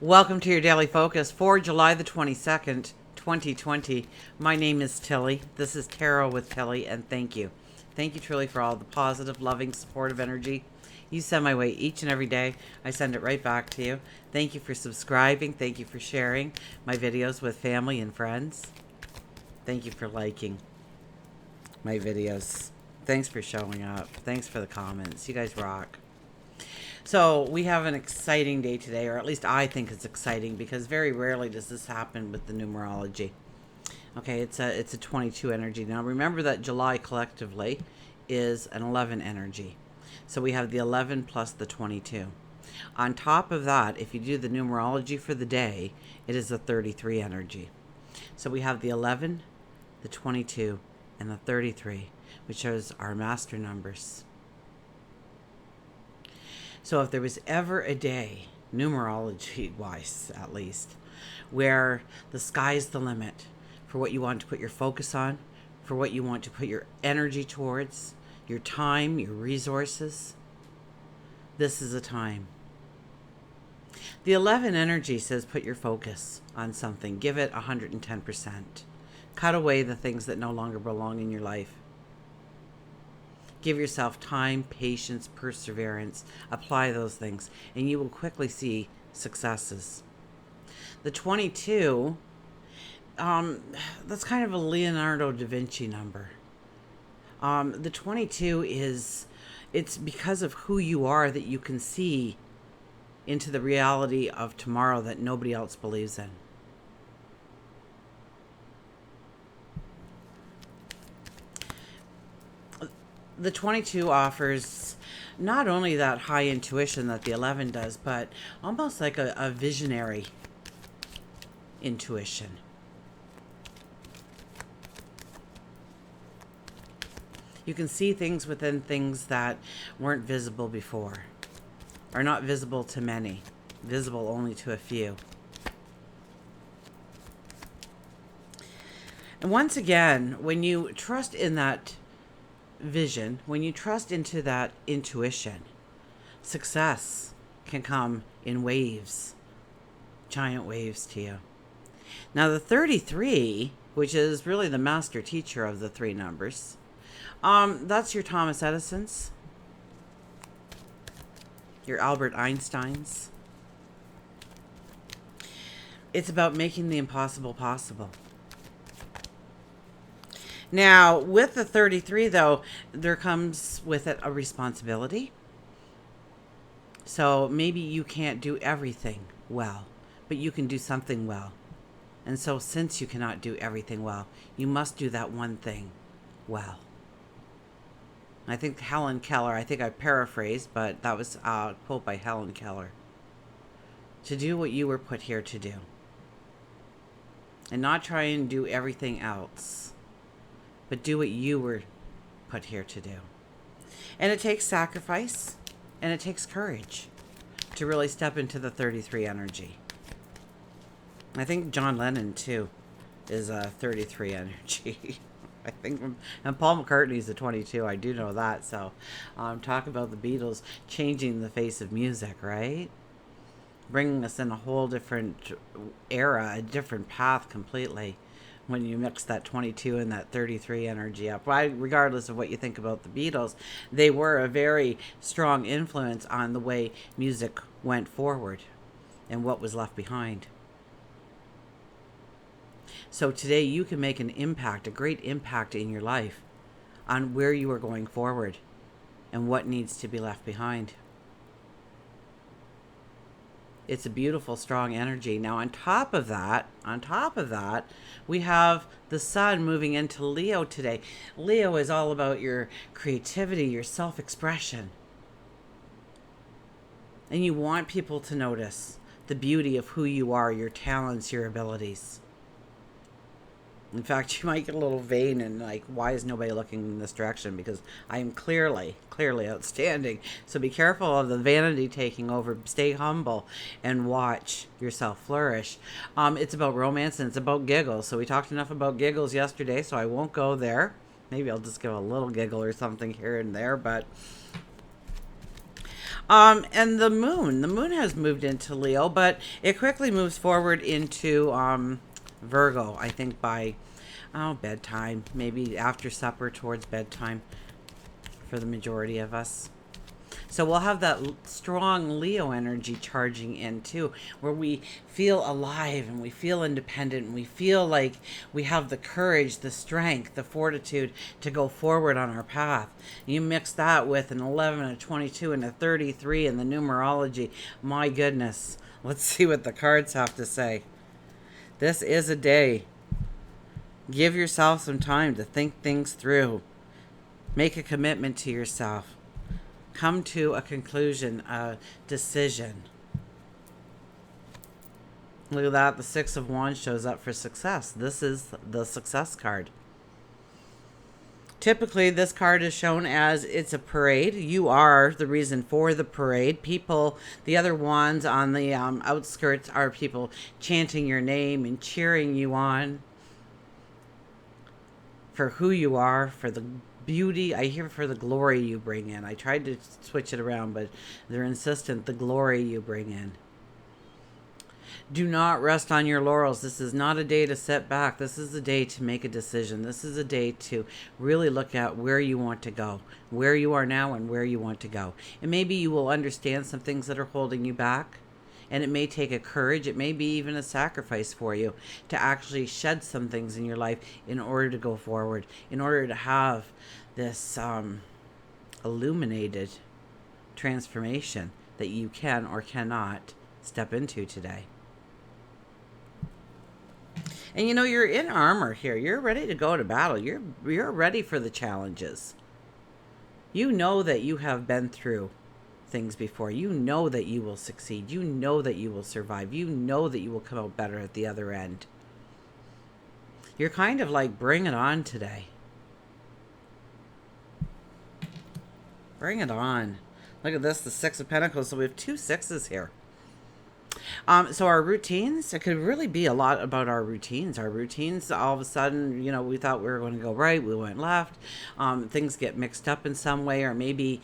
Welcome to your daily focus for July the 22nd, 2020. My name is Tilly. This is Tarot with Tilly, and thank you. Thank you truly for all the positive, loving, supportive energy you send my way each and every day. I send it right back to you. Thank you for subscribing. Thank you for sharing my videos with family and friends. Thank you for liking my videos. Thanks for showing up. Thanks for the comments. You guys rock. So we have an exciting day today, or at least I think it's exciting, because very rarely does this happen with the numerology. Okay, it's a 22 energy. Now remember that July collectively is an 11 energy. So we have the 11 plus the 22. On top of that, if you do the numerology for the day, it is a 33 energy. So we have the 11, the 22, and the 33, which is our master numbers. So if there was ever a day, numerology-wise at least, where the sky's the limit for what you want to put your focus on, for what you want to put your energy towards, your time, your resources, this is a time. The 11 energy says put your focus on something. Give it 110%. Cut away the things that no longer belong in your life. Give yourself time, patience, perseverance. Apply those things, and you will quickly see successes. The 22, that's kind of a Leonardo da Vinci number. The 22 it's because of who you are that you can see into the reality of tomorrow that nobody else believes in. The 22 offers not only that high intuition that the 11 does, but almost like a visionary intuition. You can see things within things that weren't visible before, or not visible to many, visible only to a few. And once again, when you trust in that vision, when you trust into that intuition, success can come in waves, giant waves to you. Now the 33, which is really the master teacher of the three numbers, that's your Thomas Edison's, your Albert Einstein's. It's about making the impossible possible. Now, with the 33, though, there comes with it a responsibility. So maybe you can't do everything well, but you can do something well. And so since you cannot do everything well, you must do that one thing well. I think Helen Keller, I think I paraphrased, but that was a quote by Helen Keller. To do what you were put here to do. And not try and do everything else, but do what you were put here to do. And it takes sacrifice, and it takes courage to really step into the 33 energy. I think John Lennon, too, is a 33 energy. I think, and Paul McCartney's a 22. I do know that. So, talk about the Beatles changing the face of music, right? Bringing us in a whole different era, a different path completely, when you mix that 22 and that 33 energy up. Regardless of what you think about the Beatles, they were a very strong influence on the way music went forward and what was left behind. So today you can make an impact, a great impact in your life on where you are going forward and what needs to be left behind. It's a beautiful, strong energy. Now, on top of that, we have the sun moving into Leo today. Leo is all about your creativity, your self-expression. And you want people to notice the beauty of who you are, your talents, your abilities. In fact, you might get a little vain and like, why is nobody looking in this direction? Because I am clearly outstanding. So be careful of the vanity taking over. Stay humble and watch yourself flourish. It's about romance and it's about giggles. So we talked enough about giggles yesterday, so I won't go there. Maybe I'll just give a little giggle or something here and there, but And the moon has moved into Leo, but it quickly moves forward into Virgo, I think by bedtime, maybe after supper towards bedtime for the majority of us. So we'll have that strong Leo energy charging in too, where we feel alive and we feel independent and we feel like we have the courage, the strength, the fortitude to go forward on our path. You mix that with an 11, a 22, and a 33 in the numerology. My goodness. Let's see what the cards have to say. This is a day. Give yourself some time to think things through. Make a commitment to yourself. Come to a conclusion, a decision. Look at that. The Six of Wands shows up for success. This is the success card. Typically, this card is shown as it's a parade. You are the reason for the parade. People, the other wands on the outskirts are people chanting your name and cheering you on for who you are, for the beauty. I hear for the glory you bring in. I tried to switch it around, but they're insistent the glory you bring in. Do not rest on your laurels. This is not a day to sit back. This is a day to make a decision. This is a day to really look at where you want to go, where you are now and where you want to go. And maybe you will understand some things that are holding you back. And it may take a courage, it may be even a sacrifice for you to actually shed some things in your life in order to go forward, in order to have this illuminated transformation that you can or cannot step into today. And you know, you're in armor here. You're ready to go to battle. You're ready for the challenges. You know that you have been through things before. You know that you will succeed. You know that you will survive. You know that you will come out better at the other end. You're kind of like, bring it on today. Bring it on. Look at this, the Six of Pentacles. So we have two sixes here. So our routines, it could really be a lot about our routines. Our routines, all of a sudden, you know, we thought we were going to go right, we went left. Things get mixed up in some way, or maybe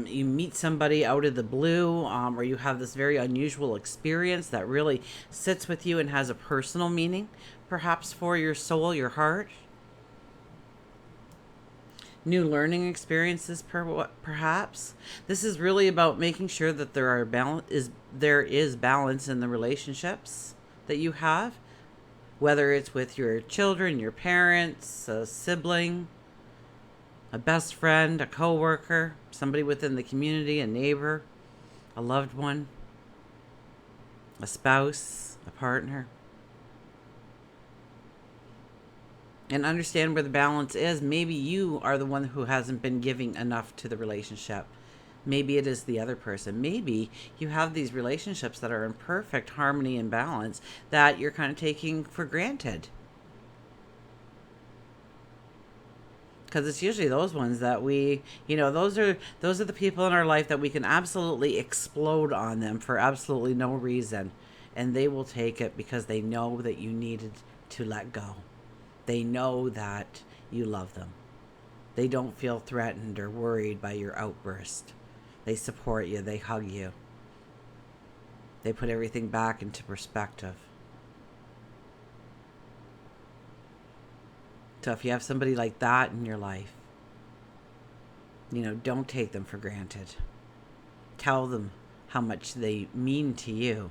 you meet somebody out of the blue, or you have this very unusual experience that really sits with you and has a personal meaning, perhaps for your soul, your heart. New learning experiences, perhaps. This is really about making sure that there is balance in the relationships that you have, whether it's with your children, your parents, a sibling, a best friend, a coworker, somebody within the community, a neighbor, a loved one, a spouse, a partner. And understand where the balance is. Maybe you are the one who hasn't been giving enough to the relationship. Maybe it is the other person. Maybe you have these relationships that are in perfect harmony and balance that you're kind of taking for granted. Because it's usually those ones that we, you know, those are the people in our life that we can absolutely explode on them for absolutely no reason. And they will take it because they know that you needed to let go. They know that you love them. They don't feel threatened or worried by your outburst. They support you. They hug you. They put everything back into perspective. So if you have somebody like that in your life, you know, don't take them for granted. Tell them how much they mean to you.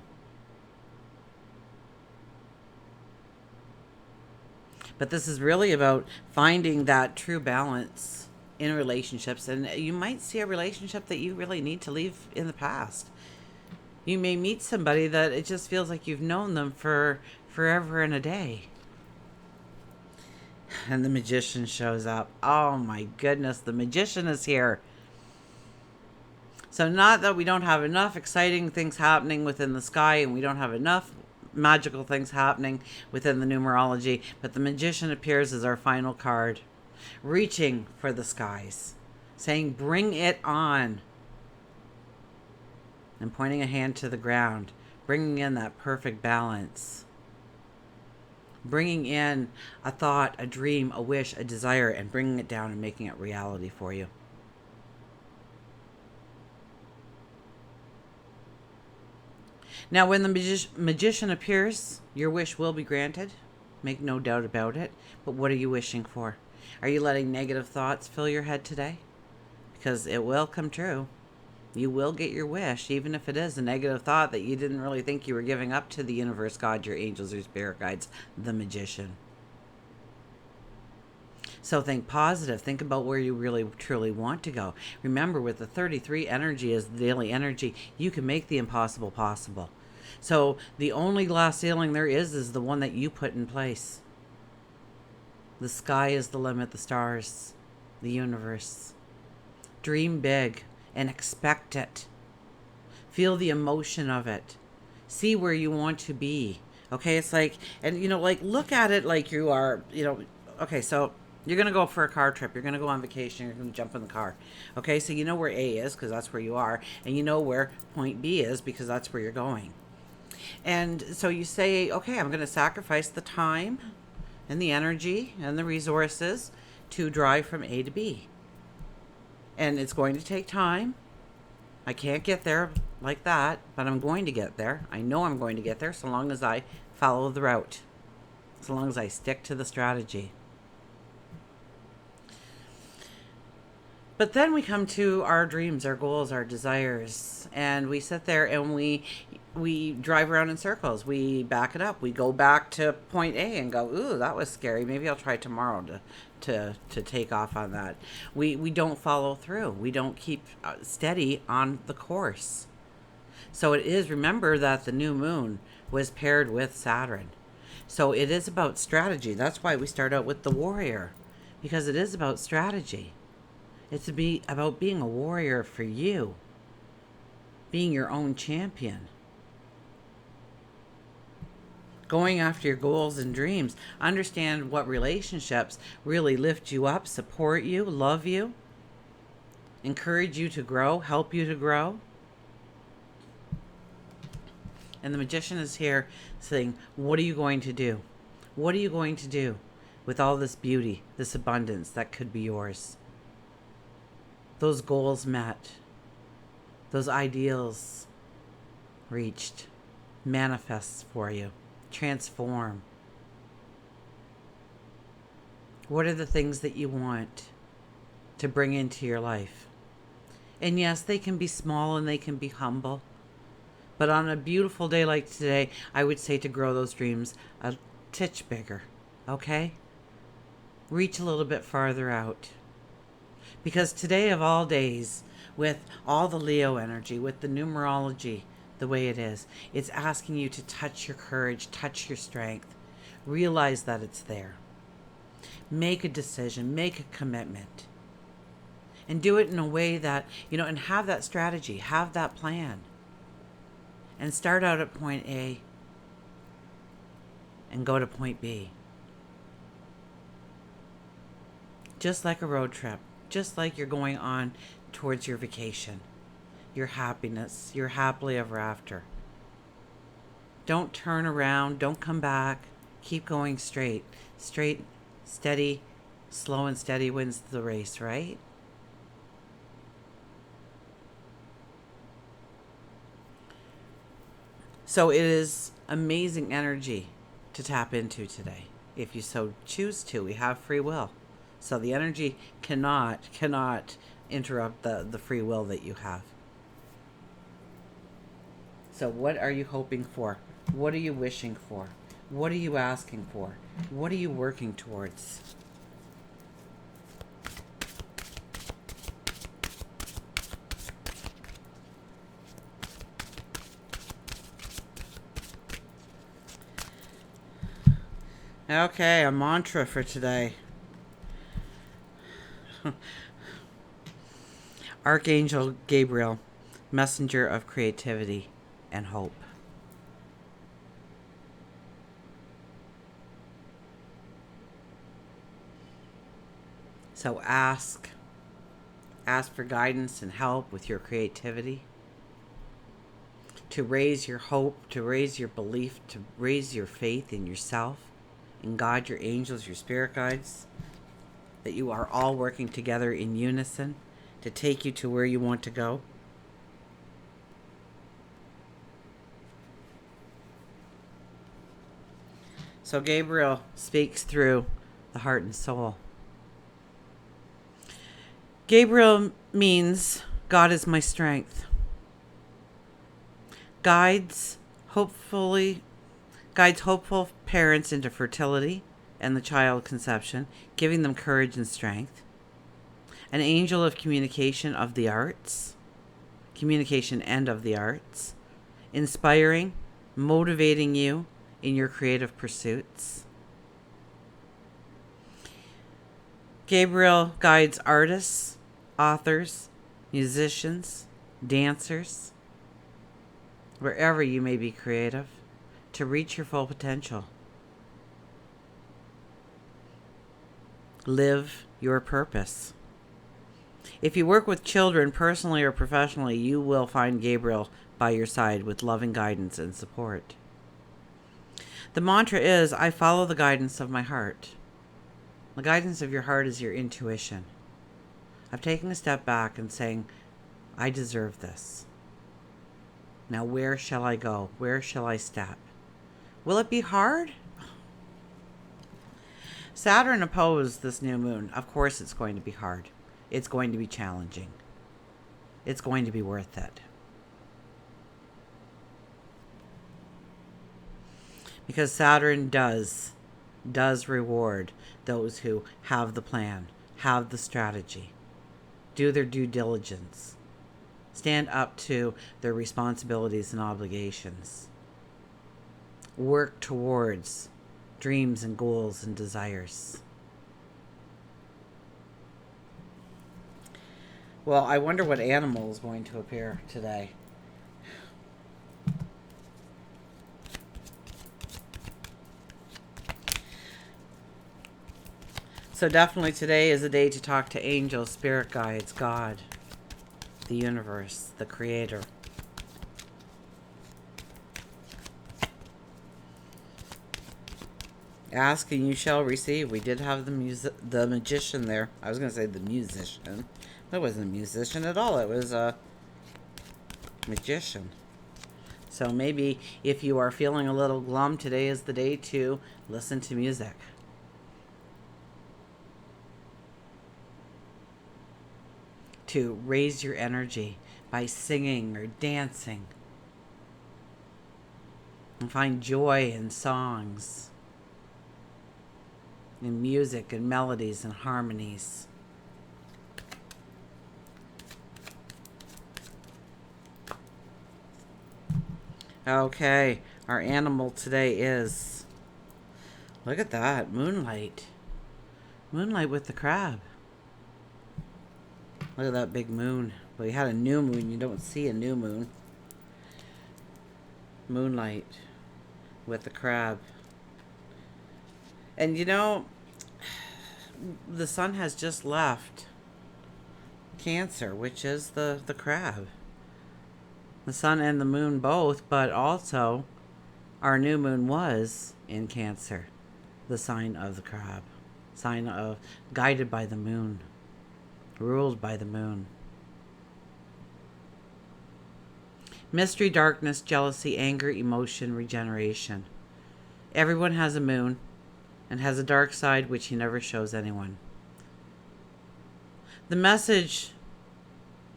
But this is really about finding that true balance in relationships. And you might see a relationship that you really need to leave in the past. You may meet somebody that it just feels like you've known them for forever and a day. And the Magician shows up. Oh my goodness, the Magician is here. So not that we don't have enough exciting things happening within the sky and we don't have enough magical things happening within the numerology, but the Magician appears as our final card, reaching for the skies, saying bring it on, and pointing a hand to the ground, bringing in that perfect balance, bringing in a thought, a dream, a wish, a desire, and bringing it down and making it reality for you. Now, when the magician appears, your wish will be granted. Make no doubt about it. But what are you wishing for? Are you letting negative thoughts fill your head today? Because it will come true. You will get your wish, even if it is a negative thought that you didn't really think you were giving up to the universe, God, your angels, your spirit guides, the magician. So think positive. Think about where you really, truly want to go. Remember, with the 33 energy as the daily energy, you can make the impossible possible. So the only glass ceiling there is the one that you put in place. The sky is the limit, the stars, the universe. Dream big and expect it. Feel the emotion of it. See where you want to be. Okay, it's like, and like look at it like you are, okay, so you're going to go for a car trip. You're going to go on vacation. You're going to jump in the car. Okay, so you know where A is because that's where you are. And you know where point B is because that's where you're going. And so you say, okay, I'm going to sacrifice the time and the energy and the resources to drive from A to B. And it's going to take time. I can't get there like that, but I'm going to get there. I know I'm going to get there so long as I follow the route, so long as I stick to the strategy. But then we come to our dreams, our goals, our desires, and we sit there and we drive around in circles. We back it up. We go back to point A and go, ooh, that was scary. Maybe I'll try tomorrow to take off on that. We don't follow through. We don't keep steady on the course. So it is, remember that the new moon was paired with Saturn. So it is about strategy. That's why we start out with the warrior, because it is about strategy. It's about being a warrior for you, being your own champion, going after your goals and dreams. Understand what relationships really lift you up, support you, love you, encourage you to grow, help you to grow. And the magician is here saying, what are you going to do? What are you going to do with all this beauty, this abundance that could be yours? Those goals met, those ideals reached, manifests for you, transform. What are the things that you want to bring into your life? And yes, they can be small and they can be humble. But on a beautiful day like today, I would say to grow those dreams a titch bigger, okay? Reach a little bit farther out. Because today of all days, with all the Leo energy, with the numerology the way it is, it's asking you to touch your courage, touch your strength. Realize that it's there. Make a decision, make a commitment. And do it in a way that, and have that strategy, have that plan. And start out at point A and go to point B. Just like a road trip. Just like you're going on towards your vacation, your happiness, your happily ever after. Don't turn around, don't come back, keep going straight. Straight, steady, slow and steady wins the race, right? So it is amazing energy to tap into today, if you so choose to. We have free will. So the energy cannot interrupt the free will that you have. So what are you hoping for? What are you wishing for? What are you asking for? What are you working towards? Okay, a mantra for today. Archangel Gabriel, messenger of creativity and hope. So ask for guidance and help with your creativity, to raise your hope, to raise your belief, to raise your faith in yourself, in God, your angels, your spirit guides, that you are all working together in unison to take you to where you want to go. So Gabriel speaks through the heart and soul. Gabriel means God is my strength. Guides hopeful parents into fertility and the child conception, giving them courage and strength. An angel of communication and of the arts, inspiring, motivating you in your creative pursuits. Gabriel guides artists, authors, musicians, dancers, wherever you may be creative, to reach your full potential. Live your purpose. If you work with children personally or professionally, you will find Gabriel by your side with loving guidance and support. The mantra is, I follow the guidance of my heart. The guidance of your heart is your intuition. I've taken a step back and saying, I deserve this. Now where shall I go? Where shall I step? Will it be hard? Saturn opposed this new moon. Of course it's going to be hard. It's going to be challenging. It's going to be worth it. Because Saturn does reward those who have the plan, have the strategy, do their due diligence, stand up to their responsibilities and obligations, work towards dreams and goals and desires. Well, I wonder what animal is going to appear today. So definitely today is a day to talk to angels, spirit guides, God, the universe, the creator. Ask and you shall receive. We did have the magician there. I was going to say the musician. It wasn't a musician at all. It was a magician. So maybe if you are feeling a little glum, today is the day to listen to music. To raise your energy by singing or dancing. And find joy in songs, in music and melodies and harmonies. Okay, our animal today is, look at that, moonlight. Moonlight with the crab. Look at that big moon. Well, you had a new moon, you don't see a new moon. Moonlight with the crab. And you know, the sun has just left Cancer, which is the crab. The sun and the moon both, but also our new moon was in Cancer, the sign of the crab, sign of guided by the moon, ruled by the moon. Mystery, darkness, jealousy, anger, emotion, regeneration. Everyone has a moon and has a dark side which he never shows anyone. The message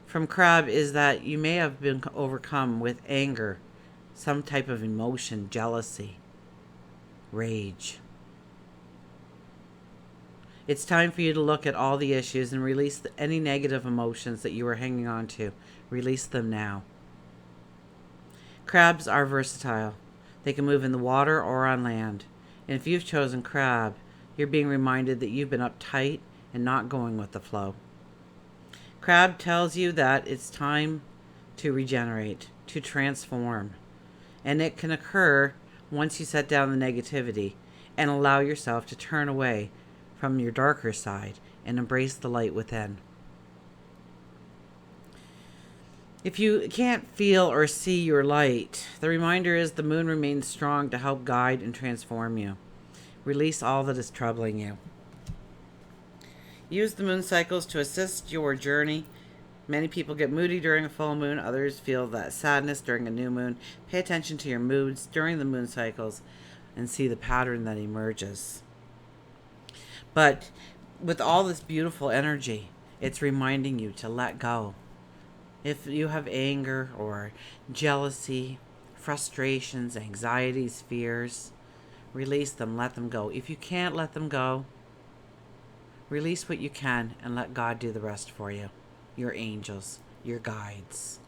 from Crab is that you may have been overcome with anger, some type of emotion, jealousy, rage. It's time for you to look at all the issues and release any negative emotions that you are hanging on to. Release them now. Crabs are versatile. They can move in the water or on land. And if you've chosen crab, you're being reminded that you've been uptight and not going with the flow. Crab tells you that it's time to regenerate, to transform. And it can occur once you set down the negativity and allow yourself to turn away from your darker side and embrace the light within. If you can't feel or see your light, the reminder is the moon remains strong to help guide and transform you. Release all that is troubling you. Use the moon cycles to assist your journey. Many people get moody during a full moon. Others feel that sadness during a new moon. Pay attention to your moods during the moon cycles. and see the pattern that emerges. But with all this beautiful energy, it's reminding you to let go. If you have anger or jealousy, frustrations, anxieties, fears, release them, let them go. If you can't let them go, release what you can and let God do the rest for you. Your angels, your guides.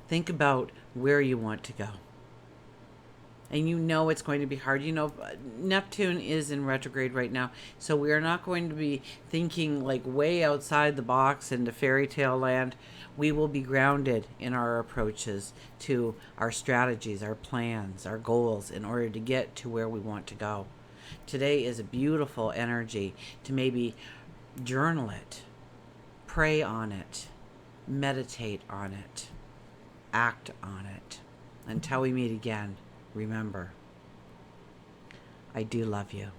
Think about where you want to go. And you know it's going to be hard. You know, Neptune is in retrograde right now, so we are not going to be thinking like way outside the box into fairy tale land. We will be grounded in our approaches to our strategies, our plans, our goals in order to get to where we want to go. Today is a beautiful energy to maybe journal it, pray on it, meditate on it, act on it. Until we meet again, remember, I do love you.